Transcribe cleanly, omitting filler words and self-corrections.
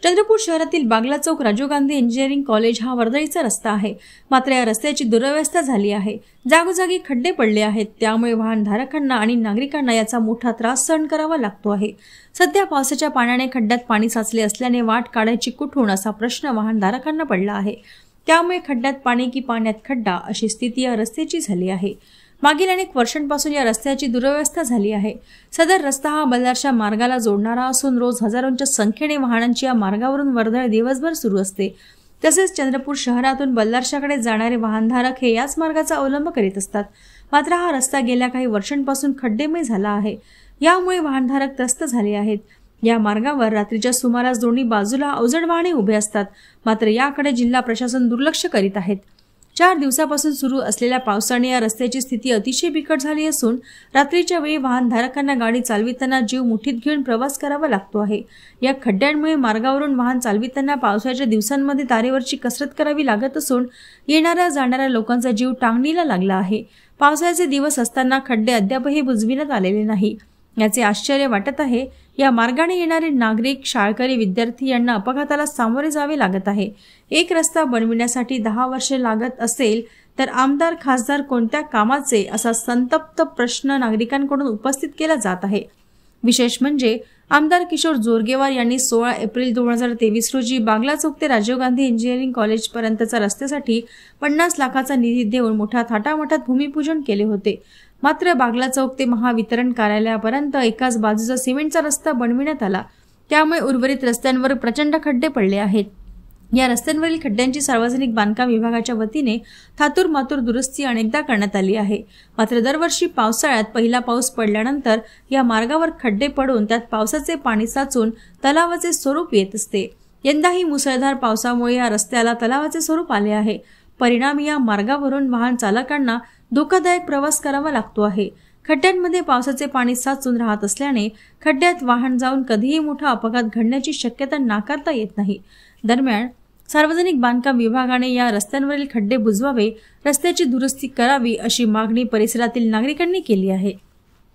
चंद्रपूर शहरातील बागला चौक Rajiv Gandhi engineering college हा वर्दळीचा रस्ता आहे। मात्र या रस्त्याची दुरवस्था झाली आहे। जागोजागी खड्डे पडले आहेत, त्यामुळे वाहनधारकांना आणि नागरिकांना याचा मोठा त्रास सहन करावा लागतो आहे। सध्या पावसाच्या पाण्याने खड्ड्यात पाणी साचले असल्याने वाट काढायची कुठून असा प्रश्न वाहनधारकांना पडला आहे। त्यामुळे खड्ड्यात पाणी की पाण्यात खड्डा अशी स्थिती या रस्त्याची झाली आहे। मागील अनेक वर्षांपासून या रस्त्याची दुरवस्था झाली आहे। सदर रस्ता हा बल्लारच्या मार्गाला जोडणारा असून रोज हजारोंच्या संख्येने वाहनांची या मार्गावरून वर्दळ दिवसभर सुरू असते। तसेच चंद्रपूर शहरातून बल्लारशाकडे जाणारे वाहनधारक हे याच मार्गाचा अवलंब करीत असतात। मात्र हा रस्ता गेल्या काही वर्षांपासून खड्डेमय झाला आहे। यामुळे वाहनधारक त्रस्त झाले आहेत। या मार्गावर रात्रीच्या सुमारास दोन्ही बाजूला अवजड वाहने उभे असतात, मात्र याकडे जिल्हा प्रशासन दुर्लक्ष करीत आहेत। 4 दिवसापासून सुरू असलेल्या पावसाने या रस्त्याची स्थिती अतिशय बिकट झाली असून रात्रीच्या वेळी वाहनधारकांना गाडी चालविताना जीव मुठीत घेऊन प्रवास करावा लागतो आहे। या खड्ड्यांमुळे मार्गावरून वाहन चालविताना पावसाच्या दिवसांमध्ये तारेवरची कसरत करावी लागत असून येणाऱ्या जाणाऱ्या लोकांचा जीव टांगणीला लागला आहे। पावसाचे दिवस असताना खड्डे अद्यापही बुजविण्यात आलेले नाही, याचे आश्चर्य वाटत आहे। या मार्गाने येणारे नागरिक, शाळकरी, विद्यार्थी यांना अपघाताला सामोरे जावे लागत आहे। एक रस्ता बनविण्यासाठी 10 वर्षे लागत असेल तर आमदार, खासदार कोणत्या कामाचे असा संतप्त प्रश्न नागरिकांकडून उपस्थित केला जात आहे। विशेष म्हणजे आमदार किशोर जोरगेवार यांनी 16 एप्रिल 2023 रोजी बागला चौक ते राजीव गांधी इंजिनिअरिंग कॉलेज पर्यंतचा रस्त्यासाठी 50 लाखाचा निधी देऊन मोठ्या थाटामाटात भूमिपूजन केले होते। मात्र बागला चौक ते महावितरण कार्यालयापर्यंत एकाच बाजूचा सिमेंटचा रस्ता बनविण्यात आला, त्यामुळे उर्वरित रस्त्यांवर प्रचंड खड्डे पडले आहेत। या रस्त्यांवरील खड्ड्यांची सार्वजनिक बांधकाम विभागाच्या वतीने थातूर-मातूर दुरुस्ती अनेकदा करण्यात आली आहे। मात्र दरवर्षी पावसाळ्यात पहिला पाऊस पडल्यानंतर या मार्गावर खड्डे पडून त्यात पावसाचे पाणी साचून तलावाचे स्वरूप येत असते। यंदाही मुसळधार पावसामुळे या रस्त्याला तलावाचे स्वरूप आले आहे। परिणामी या मार्गावरून वाहन चालकांना धोकादायक प्रवास करावा लागतो आहे। खड्ड्यांमध्ये पावसाचे पाणी साचून राहत असल्याने खड्ड्यात वाहन जाऊन कधीही मोठा अपघात घडण्याची शक्यता नाकारता येत नाही। दरम्यान सार्वजनिक बांधकाम विभागाने या रस्त्यांवरील खड्डे बुजवावे, रस्त्याची दुरुस्ती करावी अशी मागणी परिसरातील नागरिकांनी केली आहे।